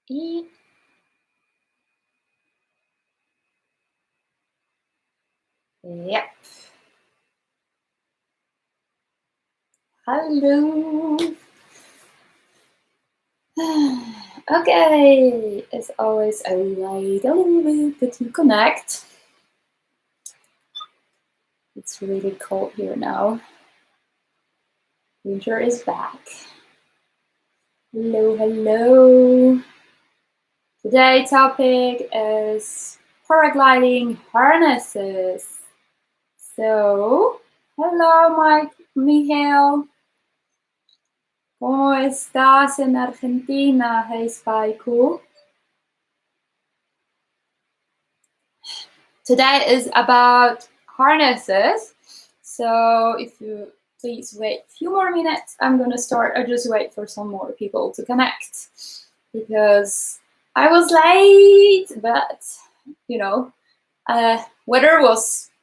Yep. Hello. Okay, as always, I wait a little bit to connect. It's really cold here now. Winter is back. Hello, hello. Today's topic is paragliding harnesses. So, hello, Miguel. ¿Cómo estás en Argentina? Hey, Spaiku. Today is about harnesses. So if you please wait a few more minutes, I'm gonna start. I just wait for some more people to connect because I was late, but you know,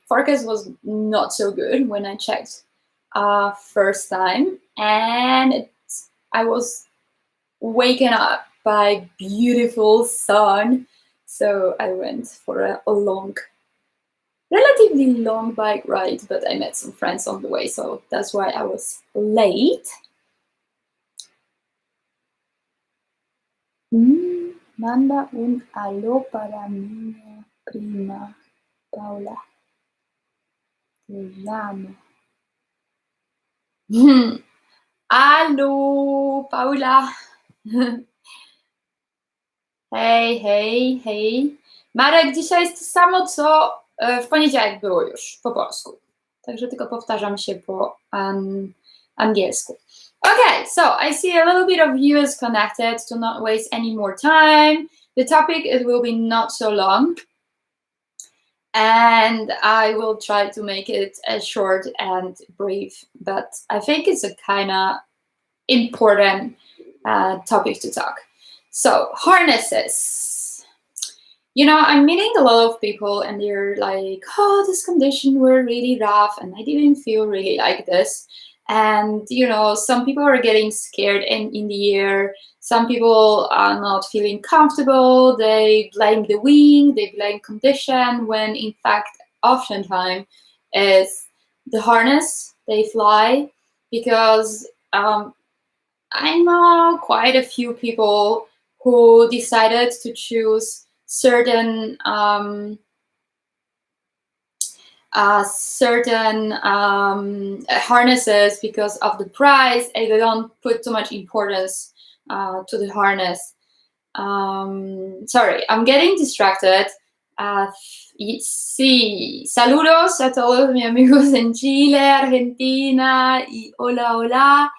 forecast was not so good when I checked first time, and I was waken up by beautiful sun, so I went for a relatively long bike ride, but I met some friends on the way, so that's why I was late. Manda un aló para mi prima Paula. Te llamo. Aló, Paula. Hej, hej, hej. Marek, dzisiaj jest to samo, co w poniedziałek było już po polsku. Także tylko powtarzam się po angielsku. Okay, so I see a little bit of you is connected. To not waste any more time. The topic, it will be not so long. And I will try to make it as short and brief, but I think it's a kind of important topic to talk. So, harnesses. You know, I'm meeting a lot of people and they're like, oh, this condition were really rough and I didn't feel really like this. And, you know, some people are getting scared in the air. Some people are not feeling comfortable. They blame the wing, they blame condition, when in fact, oftentimes, it's the harness they fly. Because I know quite a few people who decided to choose certain harnesses because of the price, and they don't put too much importance to the harness. Sorry, I'm getting distracted. Sí, saludos a todos mis amigos en Chile, Argentina, y hola, hola.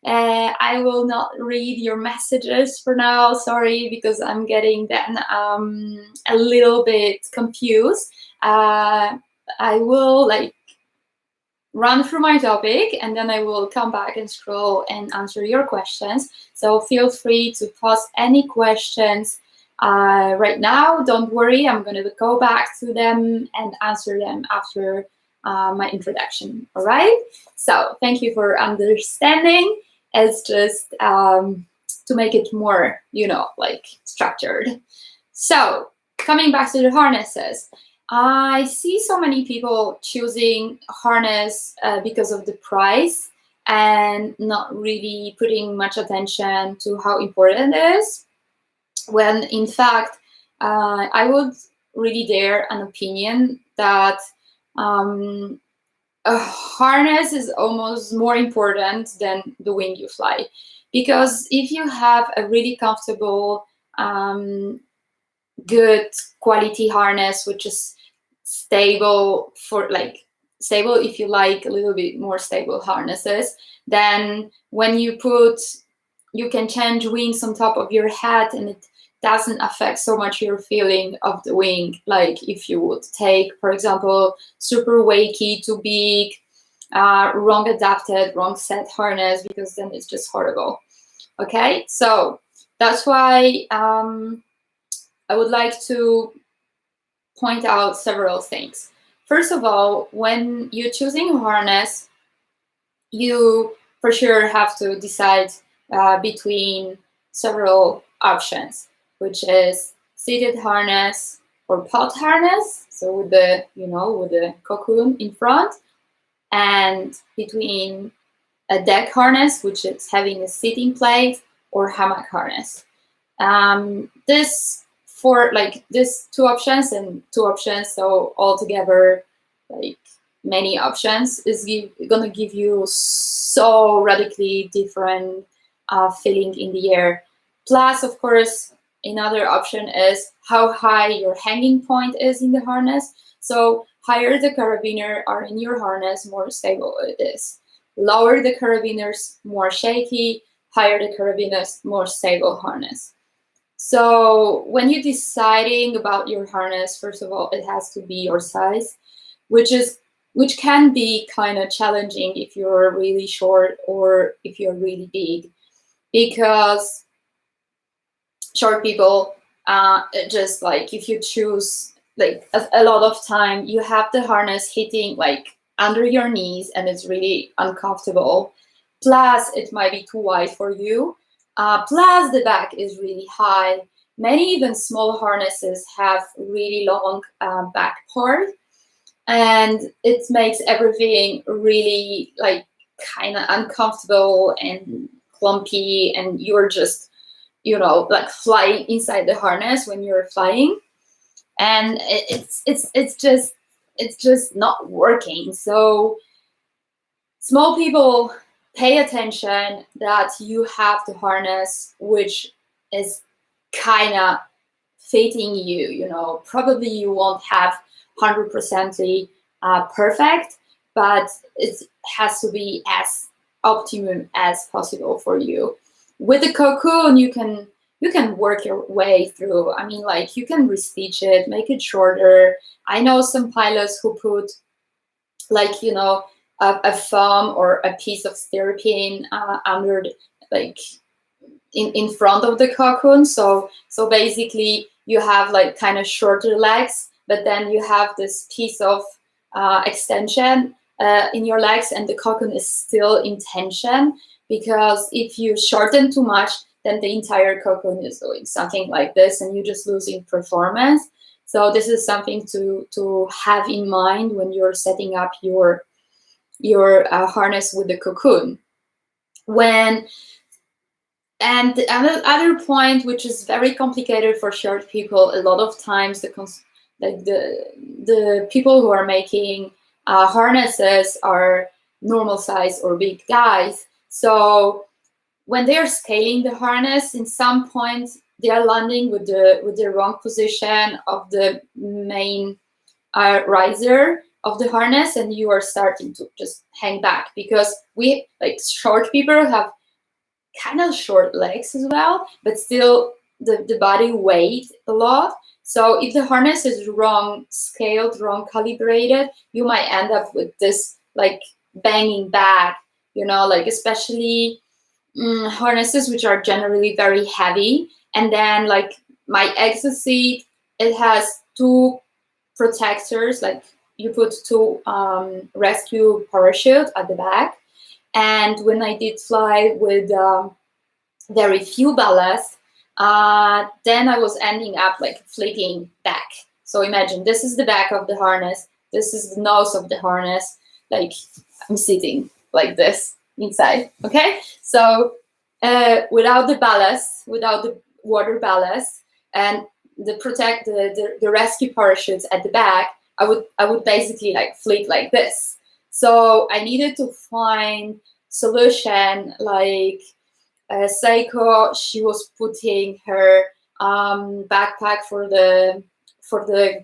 I will not read your messages for now, sorry, because I'm getting then a little bit confused. I will run through my topic and then I will come back and scroll and answer your questions. So feel free to pose any questions right now. Don't worry, I'm going to go back to them and answer them after my introduction. All right? So thank you for understanding. It's just to make it more, structured. So coming back to the harnesses. I see so many people choosing harness because of the price and not really putting much attention to how important it is, when in fact I would really dare an opinion that a harness is almost more important than the wing you fly. Because if you have a really comfortable, good quality harness, which is stable stable if you like a little bit more stable harnesses, then when you can change wings on top of your head and it doesn't affect so much your feeling of the wing, like if you would take, for example, super wakey, too big, wrong adapted, wrong set harness, because then it's just horrible. Okay, so that's why I would like to point out several things. First of all, when you're choosing a harness, you for sure have to decide between several options. which is seated harness or pod harness, so with the, with the cocoon in front, and between a deck harness, which is having a sitting plate, or hammock harness. This for like this two options, so altogether like many options is gonna give you so radically different feeling in the air. Plus, of course, another option is how high your hanging point is in the harness. So higher the carabiner are in your harness, more stable it is. Lower the carabiners, more shaky. Higher the carabiners, more stable harness. So when you're deciding about your harness, first of all, it has to be your size, which can be kind of challenging if you're really short or if you're really big, because short people, just like if you choose like a lot of time, you have the harness hitting like under your knees and it's really uncomfortable. Plus it might be too wide for you. Plus the back is really high. Many even small harnesses have really long back part, and it makes everything really like kind of uncomfortable and clumpy, and you're just, like flying inside the harness when you're flying, and it's just not working. So small people, pay attention that you have the harness which is kind of fitting you. Probably you won't have 100% perfect, but it has to be as optimum as possible for you. With the cocoon, you can work your way through. I mean, like you can restitch it, make it shorter. I know some pilots who put like, a foam or a piece of styrofoam under, like in front of the cocoon. So basically you have like kind of shorter legs, but then you have this piece of extension in your legs, and the cocoon is still in tension, because if you shorten too much, then the entire cocoon is doing something like this, and you're just losing performance. So this is something to have in mind when you're setting up your harness with the cocoon. And the other point, which is very complicated for short people, a lot of times the people who are making harnesses are normal size or big guys. So when they are scaling the harness, in some points they are landing with the wrong position of the main riser of the harness, and you are starting to just hang back, because we, like short people, have kind of short legs as well, but still the body weight a lot. So if the harness is wrong scaled, wrong calibrated, you might end up with this like banging back, like especially harnesses which are generally very heavy. And then like my exit seat, it has two protectors, like you put two rescue parachute at the back. And when I did fly with very few ballast, then I was ending up like flipping back. So imagine this is the back of the harness, this is the nose of the harness, like I'm sitting like this inside, okay? So without the ballast, without the water ballast, and the rescue parachutes at the back, I would basically like flip like this. So I needed to find solution. Like Seiko, she was putting her backpack for the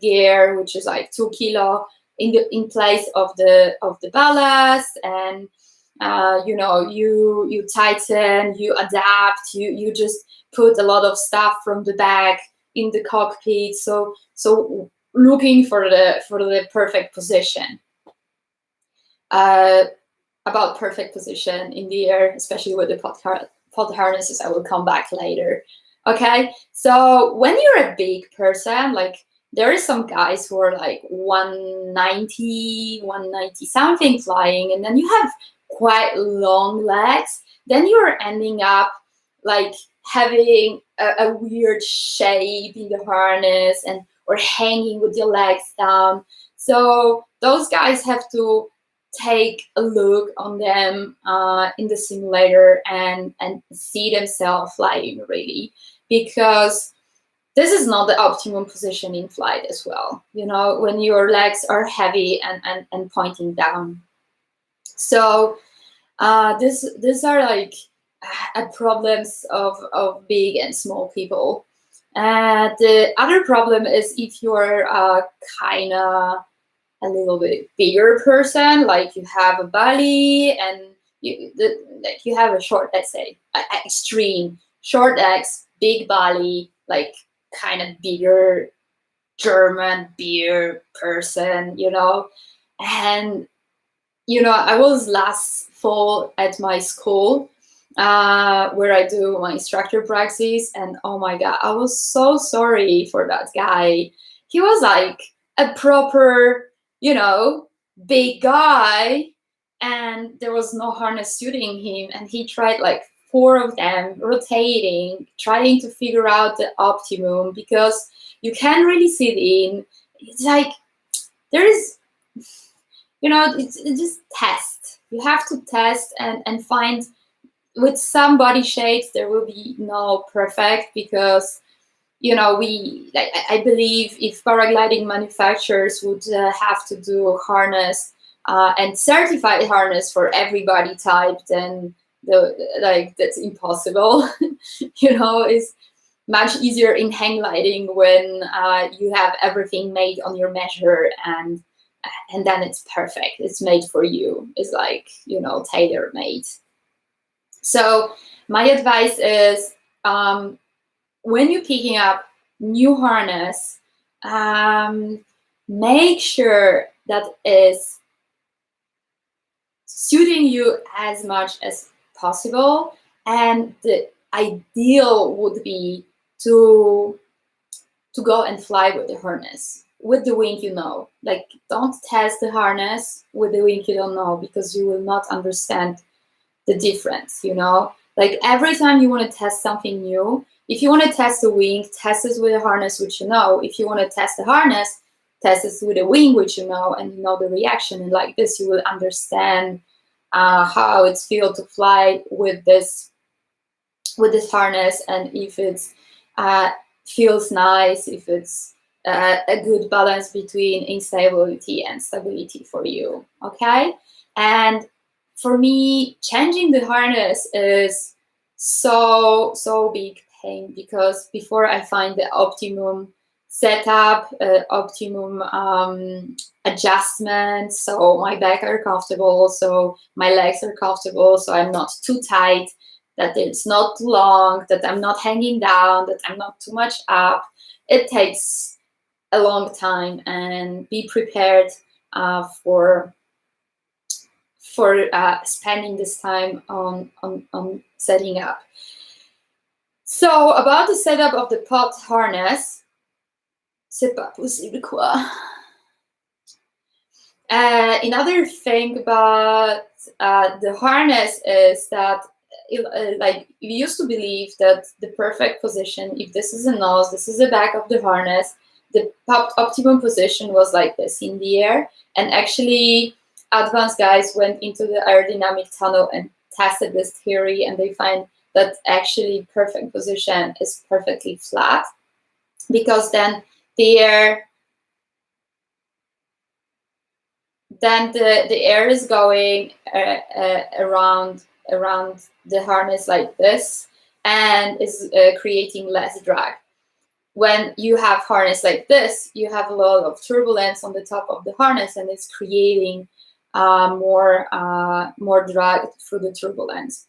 gear, which is like 2 kilo, in place of the ballast, and you tighten, you adapt, you just put a lot of stuff from the back in the cockpit. So looking for the perfect position. About perfect position in the air, especially with the pod harnesses, I will come back later. Okay, so when you're a big person, like there are some guys who are like 190 something flying, and then you have quite long legs, then you're ending up like having a weird shape in the harness and or hanging with your legs down. So those guys have to take a look on them in the simulator and see themselves flying, really, because this is not the optimum position in flight as well, you know, when your legs are heavy and pointing down. So these are like problems of big and small people. The other problem is if you're kind of a little bit bigger person, like you have a belly and like you have a short, let's say, extreme short legs, big belly, like kind of bigger German beer person, you know. And you know, I was last fall at my school where I do my instructor practice, and oh my god, I was so sorry for that guy. He was like a proper, you know, big guy, and there was no harness suiting him, and he tried like 4 of them rotating, trying to figure out the optimum, because you can't really sit in. It's like there is, you know, it's just test. You have to test and find. With some body shapes there will be no perfect, because you know, we like, I believe if paragliding manufacturers would have to do a harness and certified harness for every body type, then that's impossible. You know, it's much easier in hang gliding when you have everything made on your measure, and then it's perfect. It's made for you. It's like, you know, tailor made. So my advice is, when you're picking up new harness, make sure that is suiting you as much as possible. And the ideal would be to go and fly with the harness, with the wing, you know. Like, don't test the harness with the wing you don't know, because you will not understand the difference, you know. Like, every time you want to test something new, if you want to test the wing, test it with a harness which you know. If you want to test the harness, test it with a wing which you know, and you know the reaction. And like this, you will understand how it feels to fly with this harness, and if it's feels nice, if it's a good balance between instability and stability for you. Okay, and for me, changing the harness is so big pain, because before I find the optimum setup, optimum adjustment, so my back are comfortable, so my legs are comfortable, so I'm not too tight, that it's not too long, that I'm not hanging down, that I'm not too much up. It takes a long time, and be prepared for spending this time on setting up. So about the setup of the pod harness, c'est pas possible quoi. Another thing about the harness is that like, we used to believe that the perfect position, if this is a nose, this is the back of the harness, the optimum position was like this in the air. And actually, advanced guys went into the aerodynamic tunnel and tested this theory, and they find that actually perfect position is perfectly flat, because then the air is going around the harness like this, and is creating less drag. When you have harness like this, you have a lot of turbulence on the top of the harness, and it's creating more drag through the turbulence.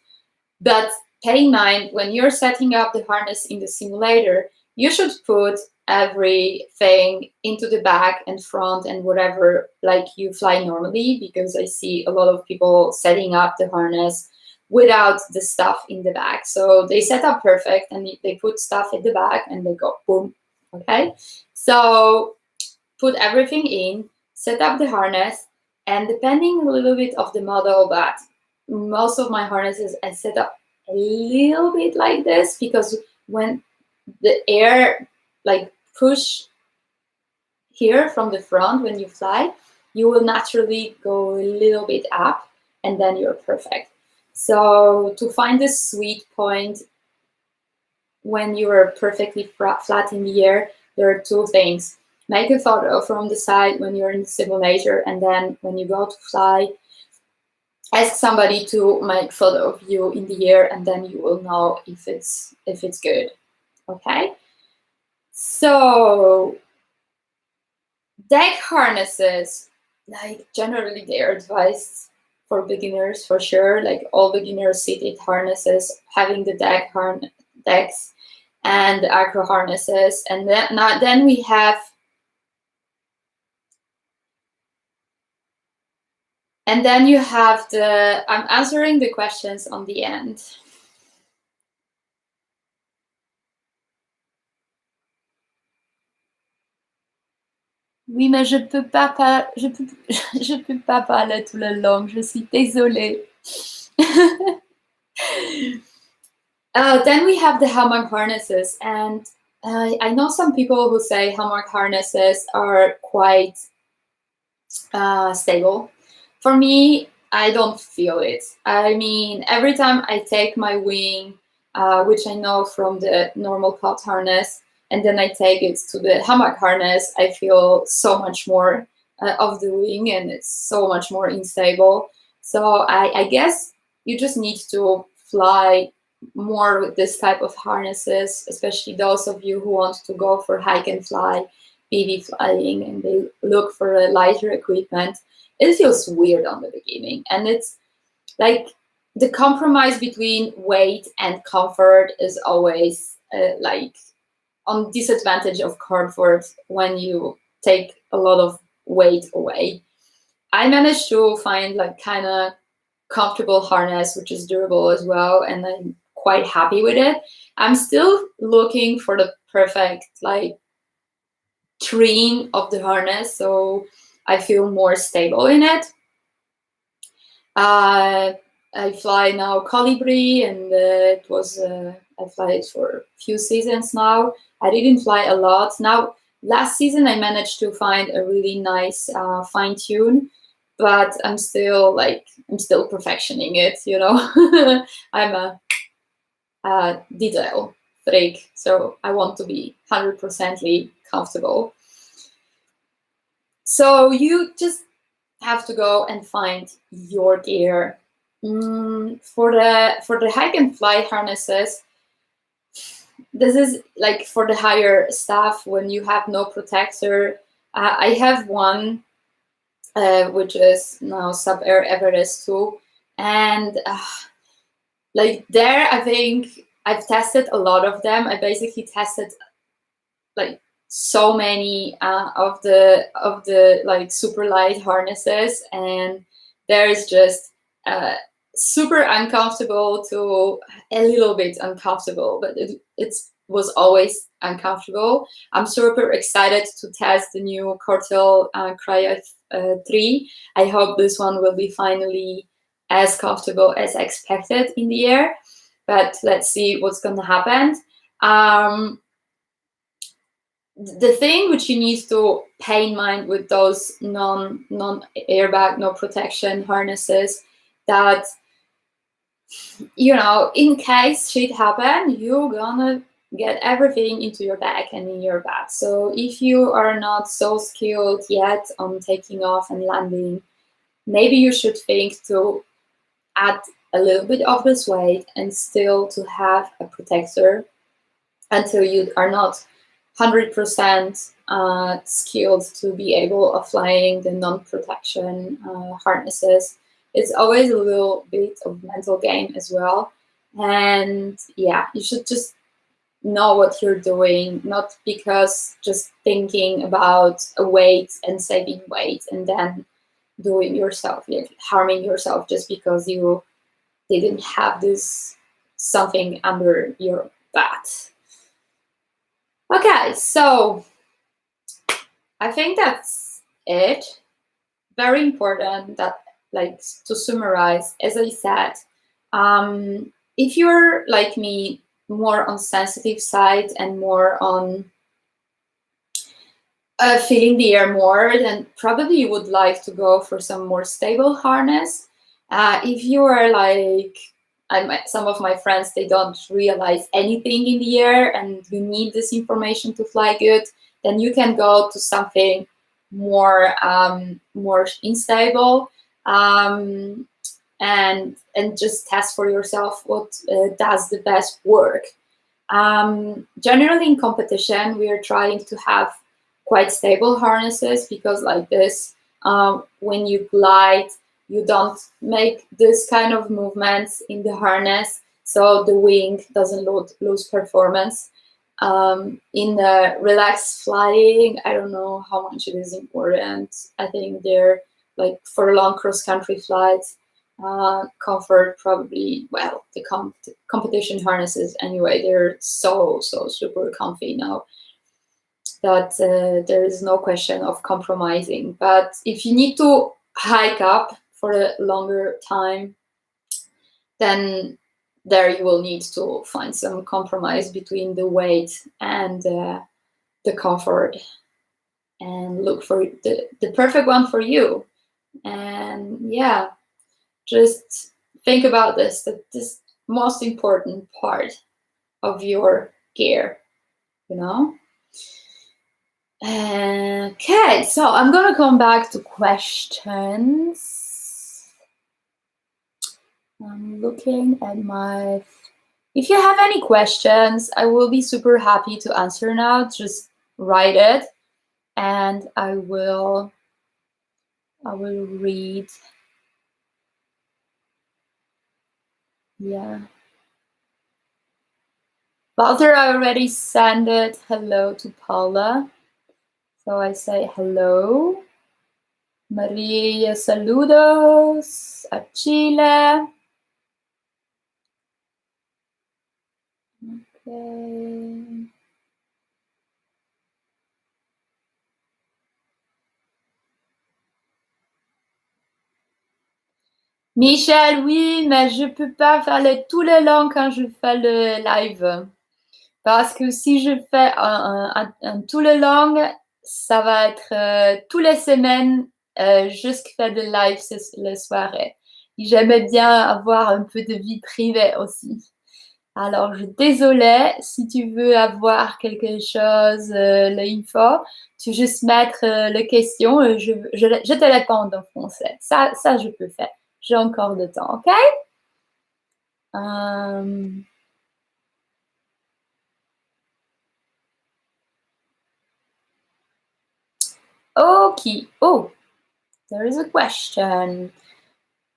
But pay in mind, when you're setting up the harness in the simulator, you should put everything into the back and front and whatever, like you fly normally, because I see a lot of people setting up the harness without the stuff in the back. So they set up perfect, and they put stuff in the back, and they go boom. Okay, so put everything in, set up the harness, and depending a little bit of the model, but most of my harnesses I set up a little bit like this, because when the air like push here from the front when you fly, you will naturally go a little bit up, and then you're perfect. So to find this sweet point when you're perfectly flat in the air, there are two things. Make a photo from the side when you're in the simulator, and then when you go to fly, ask somebody to make photo of you in the air, and then you will know if it's good. Okay. So deck harnesses, like generally they are advised for beginners for sure. Like all beginner seated harnesses, having the decks and the acro harnesses, and then we have. And then you have the, I'm answering the questions on the end. Oui, mais je peux pas parler tout le long. Je suis désolée. Then we have the hammock harnesses, and I know some people who say hammock harnesses are quite stable. For me, I don't feel it. I mean, every time I take my wing, which I know from the normal cloth harness, and then I take it to the hammock harness, I feel so much more of the wing, and it's so much more unstable. So I guess you just need to fly more with this type of harnesses, especially those of you who want to go for hike and fly, PV flying, and they look for a lighter equipment. It feels weird on the beginning, and it's like the compromise between weight and comfort is always like on disadvantage of comfort when you take a lot of weight away. I managed to find like kind of comfortable harness which is durable as well, and I'm quite happy with it. I'm still looking for the perfect like trim of the harness so I feel more stable in it. I fly now Colibri, and it was I fly it for a few seasons now. I didn't fly a lot. Now last season I managed to find a really nice fine tune, but I'm still perfectioning it. You know, I'm a detail freak, so I want to be 100% comfortable. So you just have to go and find your gear. For the hike and fly harnesses, this is like for the higher staff when you have no protector. I have one which is now Sub Air Everest 2, and like there I think I've tested a lot of them. I basically tested like so many of the like super light harnesses, and there's just super uncomfortable to a little bit uncomfortable, but it was always uncomfortable. I'm super excited to test the new Cortel Cryo 3. I hope this one will be finally as comfortable as expected in the air, but let's see what's gonna happen. The thing which you need to pay in mind with those non airbag, no protection harnesses, that you know, in case shit happen, you're gonna get everything into your bag and in your bag. So if you are not so skilled yet on taking off and landing, maybe you should think to add a little bit of this weight and still to have a protector until you are not 100% skilled to be able of flying the non-protection harnesses. It's always a little bit of mental game as well. And yeah, you should just know what you're doing, not because just thinking about a weight and saving weight and then doing yourself, like harming yourself just because you didn't have this something under your butt. Okay, so I think that's it. Very important that, like, to summarize, as I said, if you're like me, more on sensitive side and more on feeling the air more, then probably you would like to go for some more stable harness. If you are like, some of my friends, they don't realize anything in the air and you need this information to fly good, then you can go to something more more unstable, and just test for yourself what does the best work. Generally in competition, we are trying to have quite stable harnesses, because like this, when you glide, you don't make this kind of movements in the harness, so the wing doesn't lose performance. In the relaxed flying, I don't know how much it is important. I think they're like for long cross-country flights, comfort probably, well, the competition harnesses anyway, they're so super comfy now that there is no question of compromising. But if you need to hike up for a longer time, then there you will need to find some compromise between the weight and the comfort, and look for the perfect one for you. And yeah, just think about this, that this most important part of your gear, you know? Okay, so I'm gonna come back to questions. I'm looking at my... If you have any questions, I will be super happy to answer now. Just write it and I will read. Yeah. Walter, I already sent it. Hello to Paula. So I say hello. Maria, saludos a Chile. Okay. Michel, oui, mais je peux pas faire tout le long quand je fais le live. Parce que si je fais un tout le long, ça va être toutes les semaines, juste faire de live les soirées. J'aimais bien avoir un peu de vie privée aussi. Alors, désolée, si tu veux avoir quelque chose, l'info, tu juste mettre les questions et je te réponds en français. Ça, je peux faire. J'ai encore de temps, ok? Okay. Oh, there is a question.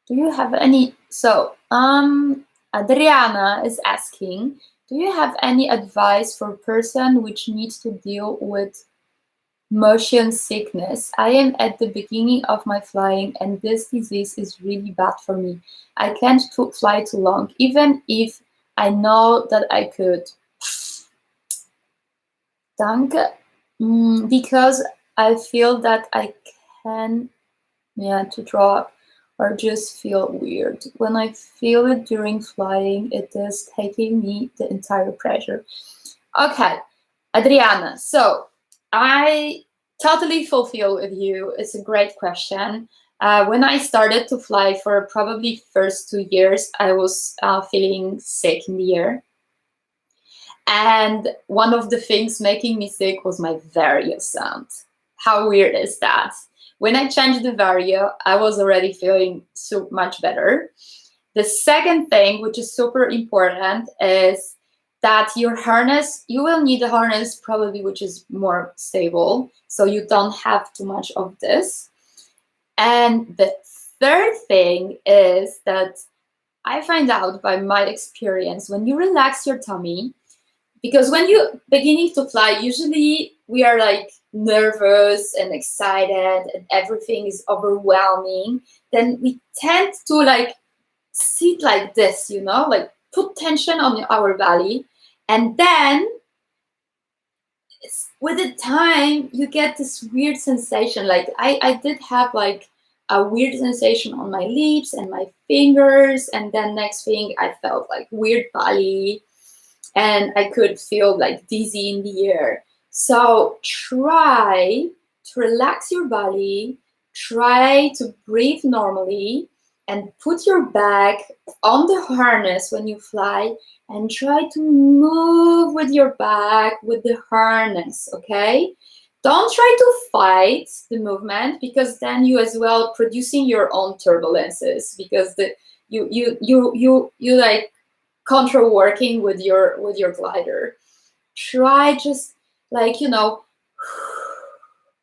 Do you have any... So, Adriana is asking, do you have any advice for a person which needs to deal with motion sickness? I am at the beginning of my flying and this disease is really bad for me. I can't fly too long, even if I know that I could. Danke. Because I feel that I can, to drop or just feel weird. When I feel it during flying, it is taking me the entire pressure. Okay, Adriana, so I totally fulfill with you. It's a great question. When I started to fly for probably first 2 years, I was feeling sick in the air. And one of the things making me sick was my vario sound. How weird is that? When I changed the vario, I was already feeling so much better. The second thing, which is super important, is that your harness, you will need a harness probably which is more stable, so you don't have too much of this. And the third thing is that I find out by my experience, when you relax your tummy, because when you're beginning to fly, usually we are like nervous and excited and everything is overwhelming, then we tend to like sit like this, you know, like put tension on our belly. And then with the time, you get this weird sensation. Like I did have like a weird sensation on my lips and my fingers, and then next thing I felt like weird belly, and I could feel like dizzy in the air. So try to relax your body, try to breathe normally, and put your bag on the harness when you fly, and try to move with your bag with the harness, okay? Don't try to fight the movement, because then you as well producing your own turbulences, because you like control working with your glider. Try just like,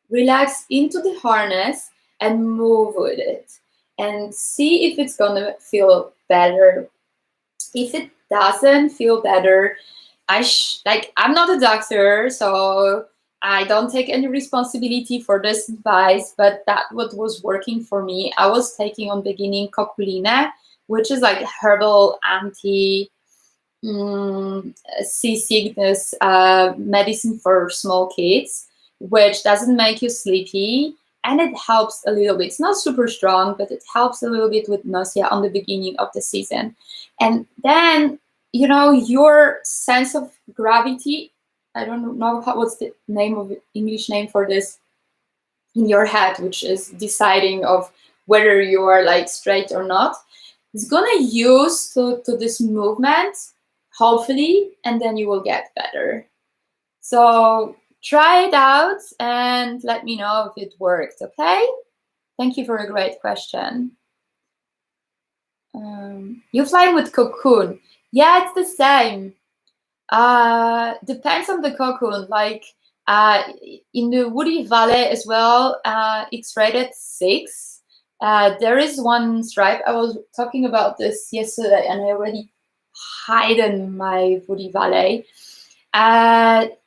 relax into the harness and move with it, and see if it's gonna feel better. If it doesn't feel better, I'm not a doctor, so I don't take any responsibility for this advice, but that what was working for me. I was taking on beginning coculine, which is like herbal anti seasickness medicine for small kids, which doesn't make you sleepy, and it helps a little bit. It's not super strong, but it helps a little bit with nausea on the beginning of the season. And then, your sense of gravity, I don't know what's the name of English name for this, in your head, which is deciding of whether you are like straight or not, is gonna use to this movement, hopefully, and then you will get better. So try it out and let me know if it worked, okay? Thank you for a great question. You flying with cocoon? Yeah, it's the same. Depends on the cocoon. Like in the Woody Valley as well, it's rated 6. There is one stripe. I was talking about this yesterday, and I already hidden my Woody Valley.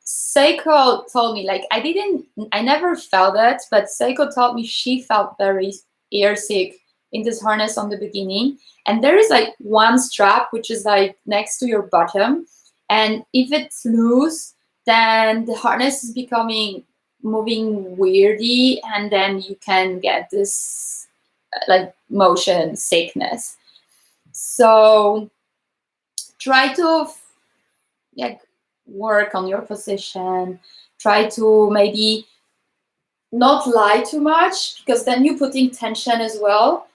Seiko told me, like, I never felt it, but Seiko told me she felt very airsick in this harness on the beginning. And there is like one strap which is like next to your bottom, and if it's loose, then the harness is moving weirdly, and then you can get this like motion sickness. So try to work on your position. Try to maybe not lie too much, because then you're putting tension as well.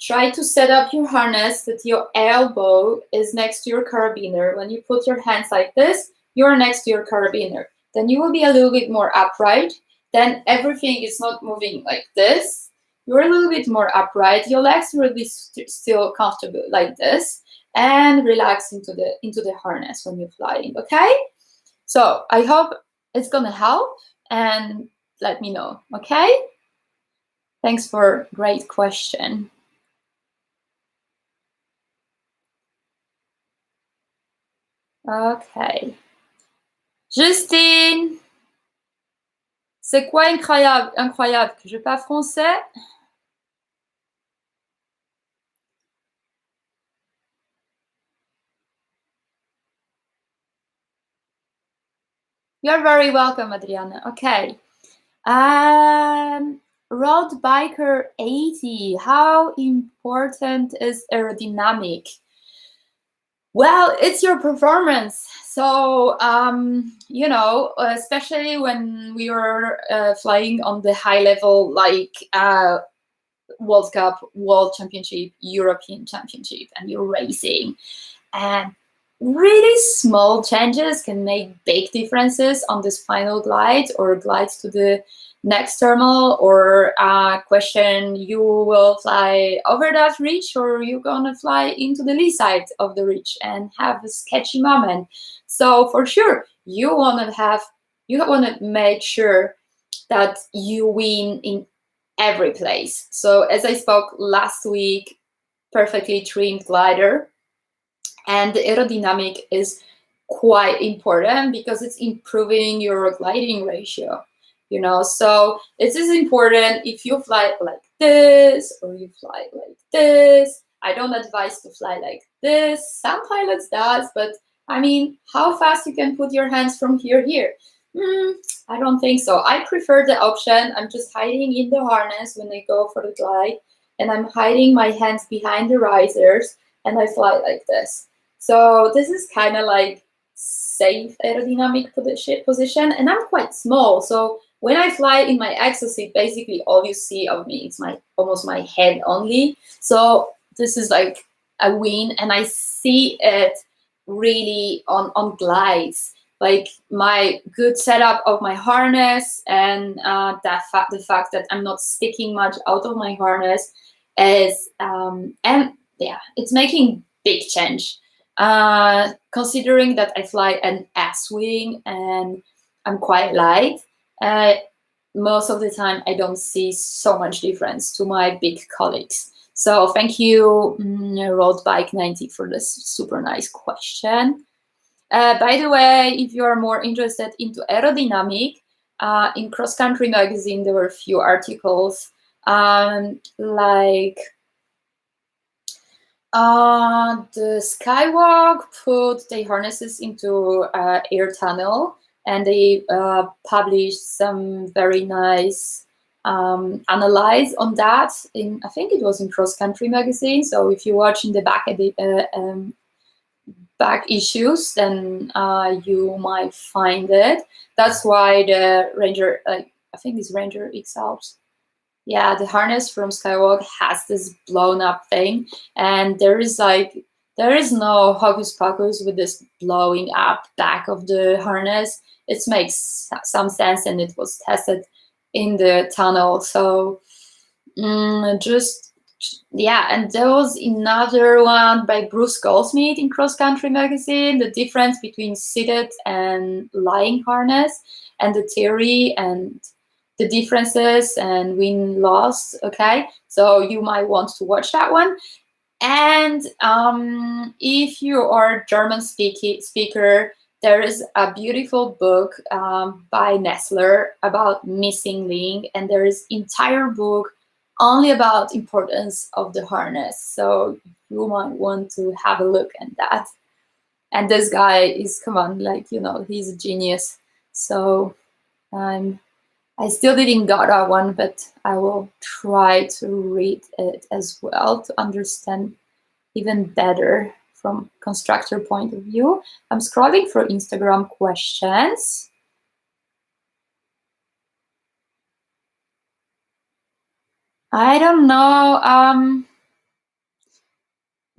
Try to set up your harness that your elbow is next to your carabiner. When you put your hands like this, you're next to your carabiner. Then you will be a little bit more upright. Then everything is not moving like this. You're a little bit more upright. Your legs will be still comfortable like this, and relax into the harness when you're flying, okay? So I hope it's gonna help, and let me know, okay? Thanks for a great question. Ok. Justine, c'est quoi incroyable que je parle français? You're very welcome, Adriana. Okay. Road Biker 80. How important is aerodynamic? Well, it's your performance. So, especially when we are flying on the high level, like World Cup, World Championship, European Championship, and you're racing. And really small changes can make big differences on this final glide or glides to the next terminal, or question, you will fly over that ridge, or you're gonna fly into the lee side of the ridge and have a sketchy moment. So for sure, you wanna make sure that you win in every place. So as I spoke last week, perfectly trimmed glider, and the aerodynamic is quite important because it's improving your gliding ratio. So it is important if you fly like this or you fly like this. I don't advise to fly like this. Some pilots does, but I mean, how fast you can put your hands from here? I don't think so. I prefer the option. I'm just hiding in the harness when I go for the glide, and I'm hiding my hands behind the risers, and I fly like this. So this is kind of like safe aerodynamic position, and I'm quite small. So when I fly in my exosuit, basically all you see of me is almost my head only. So this is like a win, and I see it really on glides, like my good setup of my harness, and the fact that I'm not sticking much out of my harness is and yeah, it's making big change. Considering that I fly an S-wing and I'm quite light, uh, most of the time I don't see so much difference to my big colleagues. So thank you, Road Bike 90, for this super nice question. By the way, if you are more interested into aerodynamic, in Cross Country magazine there were a few articles, like the Skywalk put their harnesses into air tunnel, and they published some very nice analyze on that. I think it was in Cross Country magazine. So if you watch in the back issues, then you might find it. That's why the Ranger, I think it's Ranger XL. Yeah, the harness from Skywalk has this blown up thing, and there is no hocus pocus with this blowing up back of the harness. It makes some sense, and it was tested in the tunnel. So yeah, and there was another one by Bruce Goldsmith in Cross Country magazine, the difference between seated and lying harness, and the theory and the differences and win-loss. Okay, so you might want to watch that one. And if you are German speaker, there is a beautiful book by Nestler about missing link, and there is entire book only about importance of the harness. So you might want to have a look at that. And this guy is, come on, like, he's a genius. So I still didn't got that one, but I will try to read it as well to understand even better from constructor point of view. I'm scrolling for Instagram questions. I don't know.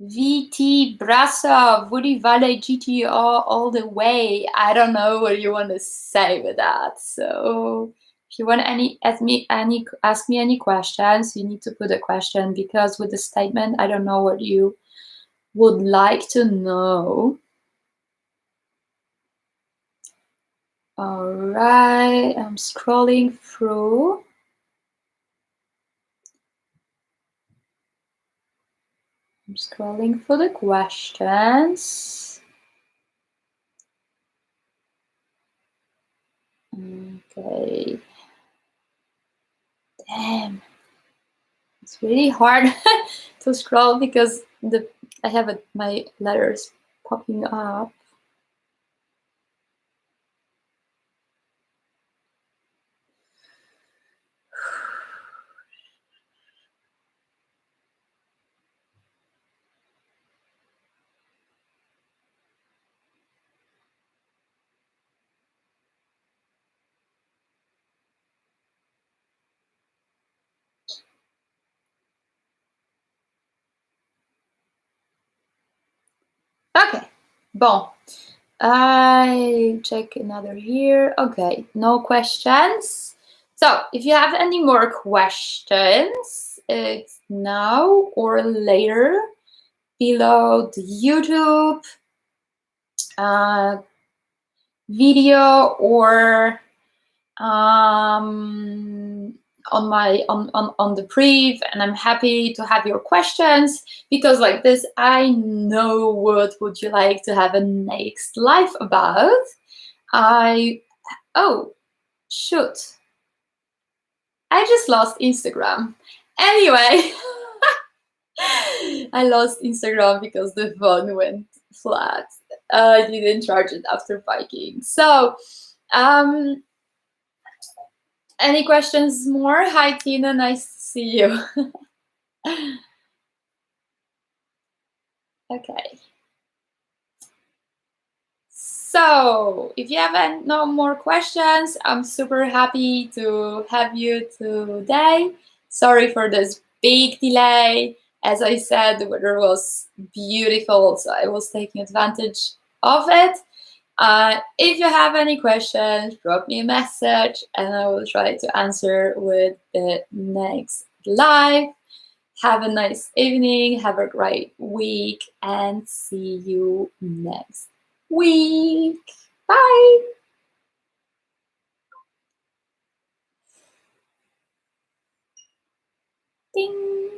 VT Brasa, Woody Valley GTO all the way. I don't know what you want to say with that. So if you want ask me any questions, you need to put a question, because with the statement, I don't know what you would like to know. All right, I'm scrolling through. I'm scrolling for the questions. Okay. Damn. It's really hard to scroll because I have my letters popping up. Okay, bon. I check another here. Okay, no questions. So if you have any more questions, it's now or later below the YouTube video, or on the brief, and I'm happy to have your questions, because like this I know what would you like to have a next live about. Oh shoot, I just lost Instagram. Anyway, I lost Instagram because the phone went flat. I didn't charge it after biking. So Any questions more? Hi, Tina. Nice to see you. Okay. So if you have no more questions, I'm super happy to have you today. Sorry for this big delay. As I said, the weather was beautiful, so I was taking advantage of it. If you have any questions, drop me a message and I will try to answer with the next live. Have a nice evening, have a great week, and see you next week. Bye. Ding.